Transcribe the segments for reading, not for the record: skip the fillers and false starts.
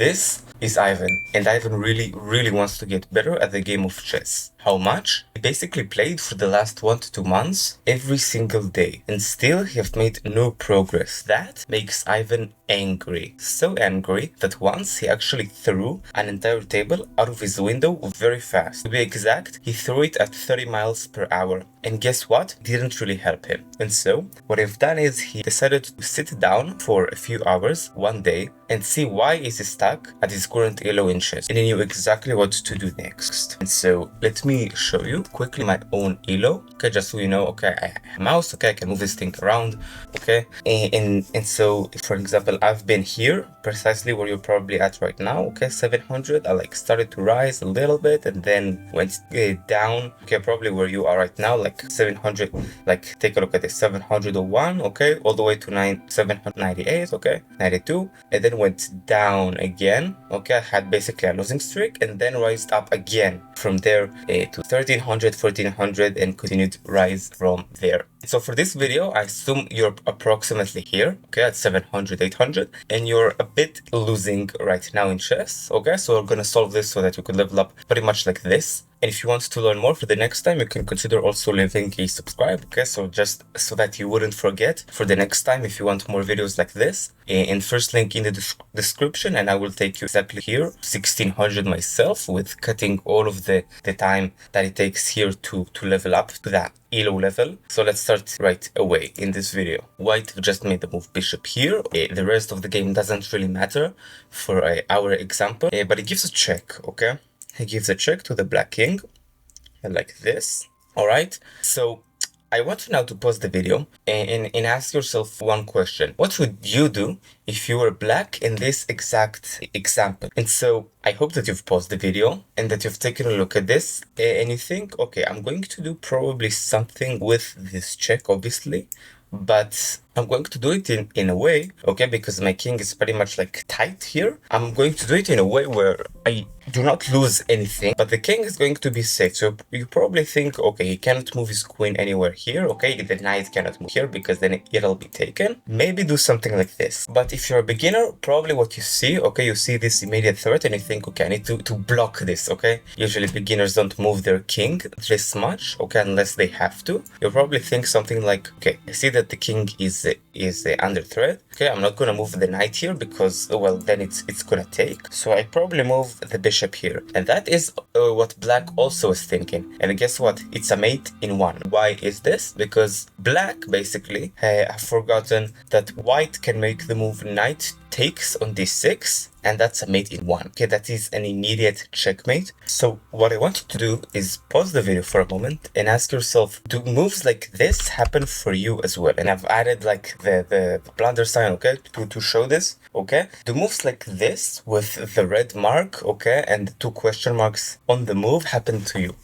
This is Ivan, and Ivan really wants to get better at the game of chess. How much? He basically played for the last 1 to 2 months every single day, and still he have made no progress. That makes Ivan angry. So angry that once he actually threw an entire table out of his window very fast. To be exact, he threw it at 30 miles per hour. And guess what? It didn't really help him. And so, what I've done is he decided to sit down for a few hours one day and see why is he stuck at his current elo in chess. And he knew exactly what to do next. And so, let me show you quickly my own elo. Okay, just so you know, okay, I have a mouse, okay, I can move this thing around, okay? And so, for example, I've been here, precisely where you're probably at right now, okay, 700. I like started to rise a little bit and then went down, okay, probably where you are right now, like 700, like take a look at this, 701, okay, all the way to 798, okay, 92, and then went down again, okay, I had basically a losing streak, and then rised up again from there to 1300, 1400, and continued rise from there. So for this video, I assume you're approximately here, okay, at 700, 800, and you're a bit losing right now in chess, okay? So we're gonna solve this so that you could level up pretty much like this. And if you want to learn more for the next time, you can consider also leaving a subscribe, okay? So just so that you wouldn't forget for the next time if you want more videos like this. And first link in the description, and I will take you exactly here, 1600 myself, with cutting all of the time that it takes here to level up to that elo level. So let's start right away in this video. White just made the move bishop here. The rest of the game doesn't really matter for our example, but it gives a check, okay? He gives a check to the black king, like this. All right, so I want you now to pause the video and ask yourself one question. What would you do if you were black in this exact example? And so I hope that you've paused the video and that you've taken a look at this and you think, okay, I'm going to do probably something with this check, obviously, but I'm going to do it in a way, okay, because my king is pretty much like tight here. I'm going to do it in a way where I do not lose anything, but the king is going to be safe. So you probably think, okay, he cannot move his queen anywhere here, okay, the knight cannot move here because then it'll be taken. Maybe do something like this. But if you're a beginner, probably what you see, okay, you see this immediate threat and you think, okay, I need to block this, okay? Usually beginners don't move their king this much, okay, unless they have to. You'll probably think something like, okay, I see that the king is under threat. Okay, I'm not gonna move the knight here because, well, then it's gonna take. So I probably move the bishop here. And that is what black also is thinking. And guess what? It's a mate in one. Why is this? Because black basically have forgotten that white can make the move knight takes on d6, and that's a mate in one. Okay, that is an immediate checkmate. So what I want you to do is pause the video for a moment and ask yourself, do moves like this happen for you as well? And I've added like the blunder sign, okay, to show this, okay? Do moves like this with the red mark, okay, and the 2 question marks on the move happen to you?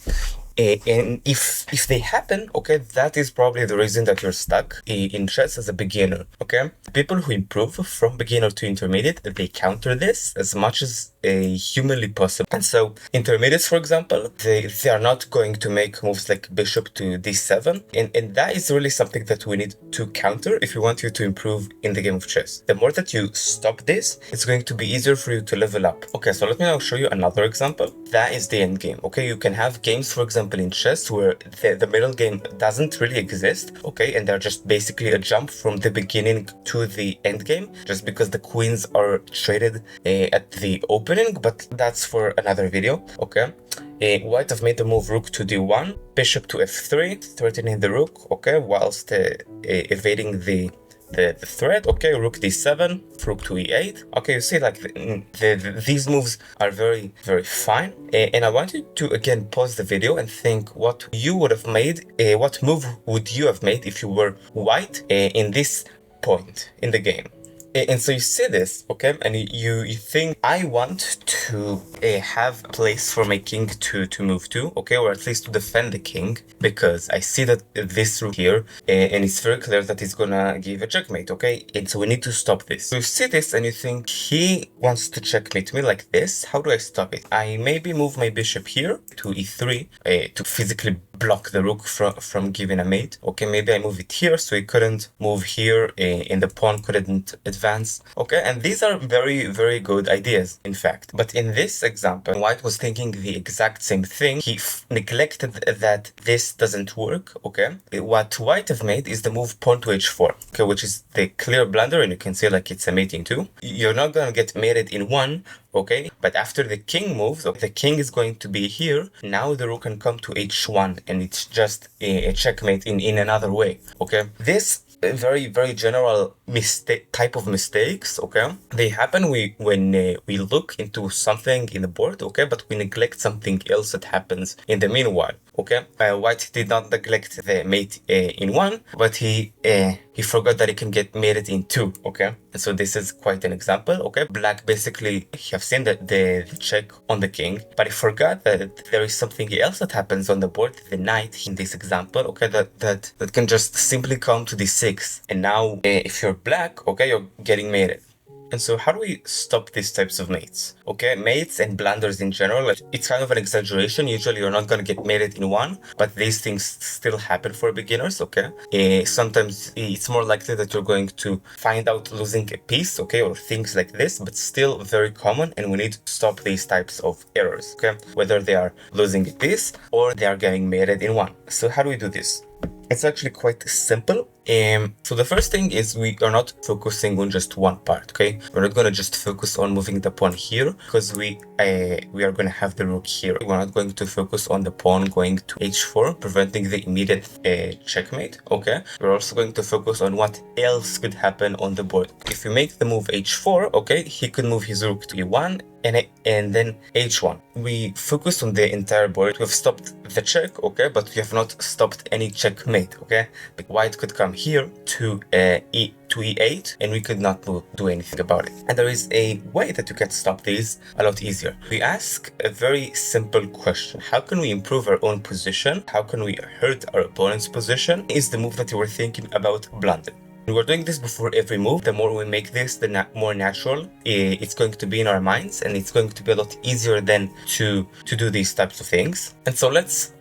And if they happen, okay, that is probably the reason that you're stuck in chess as a beginner, okay? People who improve from beginner to intermediate, they counter this as much as humanly possible. And so intermediates, for example, they are not going to make moves like bishop to d7. And that is really something that we need to counter if you want you to improve in the game of chess. The more that you stop this, it's going to be easier for you to level up. Okay, so let me now show you another example. That is the endgame, okay? You can have games, for example, in chess where the middle game doesn't really exist, okay, and they're just basically a jump from the beginning to the end game, just because the queens are traded at the opening, but that's for another video, okay. White have made the move rook to d1, bishop to f3, threatening the rook, okay, whilst evading the threat, okay, rook d7, rook to e8. Okay, you see, like these moves are very fine, and I want you to again pause the video and think what you would have made, what move would you have made if you were white in this point in the game. And so you see this, okay, and you think, I want to have a place for my king to move to, okay, or at least to defend the king, because I see that this rook here, and it's very clear that he's gonna give a checkmate, okay, and so we need to stop this. So you see this and you think, he wants to checkmate me like this, how do I stop it? I maybe move my bishop here to e3 to physically block the rook from giving a mate. Okay, maybe I move it here so he couldn't move here and the pawn couldn't advance. Okay, and these are very, very good ideas, in fact. But in this example, White was thinking the exact same thing. He neglected that this doesn't work. Okay, what White have made is the move pawn to h4. Okay, which is the clear blunder, and you can see like it's a mate in 2. You're not gonna get mated in 1. Okay, but after the king moves, the king is going to be here. Now the rook can come to h1, and it's just a checkmate in another way. Okay, this very, very general type of mistakes, okay, they happen when we look into something in the board, okay, but we neglect something else that happens in the meanwhile. Okay, White did not neglect the mate in 1, but he forgot that he can get mated in 2. Okay, and so this is quite an example. Okay, Black basically have seen that the check on the king, but he forgot that there is something else that happens on the board, the knight in this example. Okay, that can just simply come to d6, and now if you're Black, okay, you're getting mated. And so how do we stop these types of mates? Okay, mates and blunders in general, it's kind of an exaggeration. Usually you're not going to get mated in 1, but these things still happen for beginners, okay? Sometimes it's more likely that you're going to find out losing a piece, okay, or things like this, but still very common, and we need to stop these types of errors, okay? Whether they are losing a piece or they are getting mated in 1. So how do we do this? It's actually quite simple. So the first thing is we are not focusing on just one part, okay? We're not gonna just focus on moving the pawn here because we are gonna have the rook here. We're not going to focus on the pawn going to h4, preventing the immediate checkmate, okay? We're also going to focus on what else could happen on the board. If we make the move h4, okay, he could move his rook to e1 and then h1. We focus on the entire board. We've stopped the check, okay, but we have not stopped any checkmate, okay? White could come here to e8, and we could not do anything about it. And there is a way that you can stop these a lot easier. We ask a very simple question. How can we improve our own position? How can we hurt our opponent's position? Is the move that you were thinking about blunder? We're doing this before every move. The more we make this, the more natural it's going to be in our minds, and it's going to be a lot easier then to do these types of things. And so let's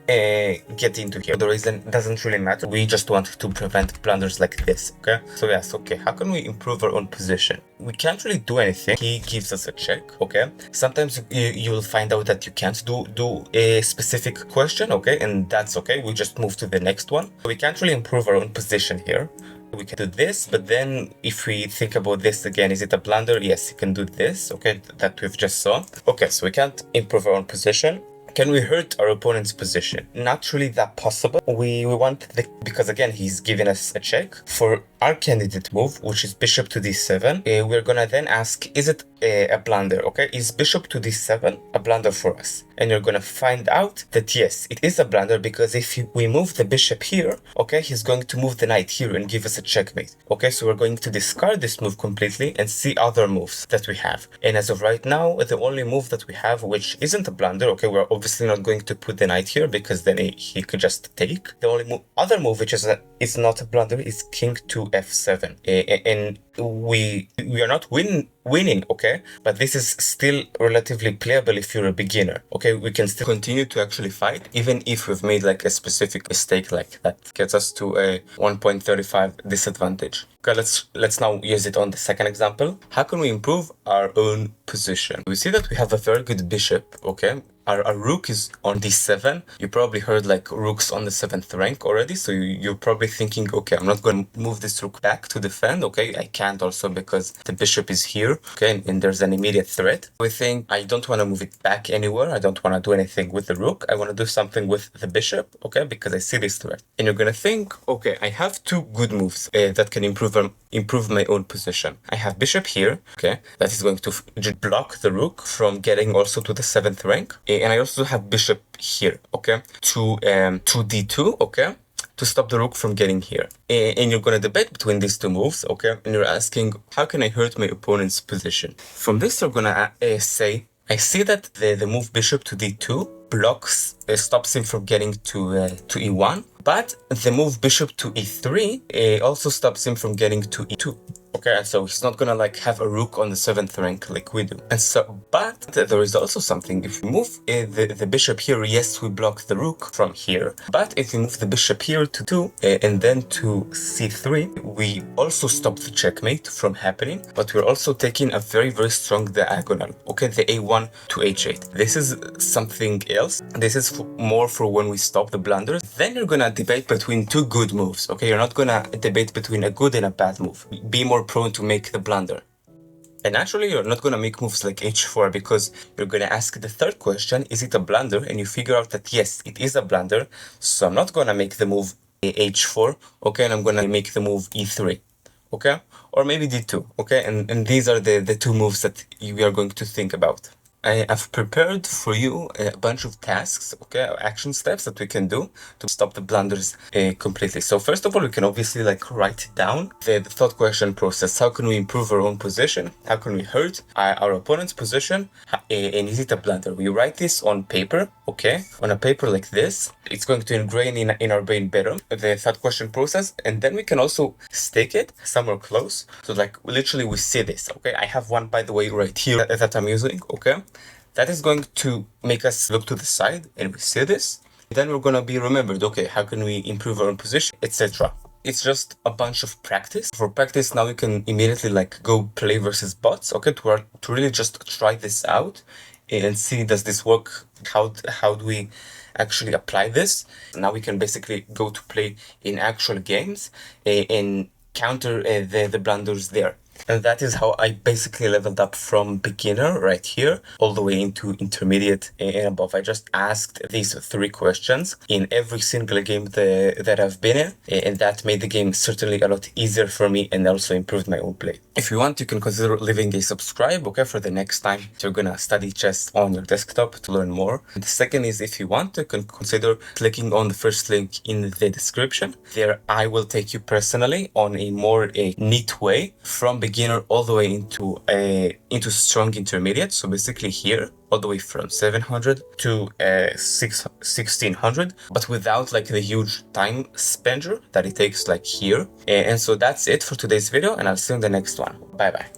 get into here. The reason doesn't really matter. We just want to prevent blunders like this, okay? So yes, okay, how can we improve our own position? We can't really do anything. He gives us a check, okay? Sometimes you'll find out that you can't do a specific question, okay? And that's okay. We just move to the next one. We can't really improve our own position here. We can do this, but then if we think about this again, is it a blunder? Yes, you can do this, okay, that we've just saw. Okay, so we can't improve our own position. Can we hurt our opponent's position? Not really that possible. We want because again, he's giving us a check. For our candidate move, which is bishop to d7, we're gonna then ask, is it a blunder, okay? Is bishop to d7 a blunder for us? And you're gonna find out that yes, it is a blunder, because if we move the bishop here, okay, he's going to move the knight here and give us a checkmate. Okay, so we're going to discard this move completely and see other moves that we have. And as of right now, the only move that we have, which isn't a blunder, okay, we're obviously not going to put the knight here because then he could just take. The only other move which is not a blunder is king to f7. And we are not winning, okay, but this is still relatively playable if you're a beginner. Okay, we can still continue to actually fight even if we've made like a specific mistake like that gets us to a 1.35 disadvantage. Okay, let's now use it on the second example. How can we improve our own position? We see that we have a very good bishop, okay. Our rook is on d7. You probably heard like rooks on the 7th rank already, so you're probably thinking, okay, I'm not going to move this rook back to defend. Okay, I can't also because the bishop is here, okay, and there's an immediate threat. We think I don't want to move it back anywhere. I don't want to do anything with the rook. I want to do something with the bishop, okay, because I see this threat. And you're gonna think, okay, I have two good moves that can improve my own position. I have bishop here, okay, that is going to block the rook from getting also to the 7th rank. And I also have bishop here, okay, to d2, okay, to stop the rook from getting here. And you're gonna debate between these two moves, okay, and you're asking, how can I hurt my opponent's position? From this, you're gonna say, I see that the move bishop to d2 blocks stops him from getting to e1, but the move bishop to e3 also stops him from getting to e2. Okay, so he's not gonna like have a rook on the 7th rank like we do. And so, but there is also something. If we move the bishop here, yes, we block the rook from here. But if we move the bishop here to 2 and then to c3, we also stop the checkmate from happening. But we're also taking a very, very strong diagonal. Okay, the a1 to h8. This is something else. This is more for when we stop the blunders. Then you're gonna debate between two good moves. Okay, you're not gonna debate between a good and a bad move. Be more prone to make the blunder. And naturally, you're not gonna make moves like h4 because you're gonna ask the third question, is it a blunder? And you figure out that yes, it is a blunder. So I'm not gonna make the move h4, okay, and I'm gonna make the move e3, okay? Or maybe d2, okay? And these are the two moves that we are going to think about. I have prepared for you a bunch of tasks, okay, action steps that we can do to stop the blunders completely. So first of all, we can obviously like write down the thought question process. How can we improve our own position? How can we hurt our opponent's position? And is it a blunder? We write this on paper, okay, on a paper like this. It's going to ingrain in our brain better, the thought question process, and then we can also stick it somewhere close. So like literally we see this, okay? I have one, by the way, right here that I'm using, okay? That is going to make us look to the side and we see this. Then we're gonna be remembered, okay, how can we improve our own position, etc. It's just a bunch of practice. For practice, now we can immediately like go play versus bots, okay, to really just try this out and see, does this work? How do we actually apply this? Now we can basically go to play in actual games and counter the blunders there. And that is how I basically leveled up from beginner right here all the way into intermediate and above. I just asked these 3 questions in every single game that I've been in, and that made the game certainly a lot easier for me and also improved my own play. If you want, you can consider leaving a subscribe, okay, for the next time you're gonna study chess on your desktop to learn more. And the second is, if you want, you can consider clicking on the first link in the description. There I will take you personally on a more neat way from beginner all the way into strong intermediate. So basically here all the way from 700 to 1600, but without like the huge time spender that it takes like here. And so that's it for today's video, and I'll see you in the next one. Bye bye.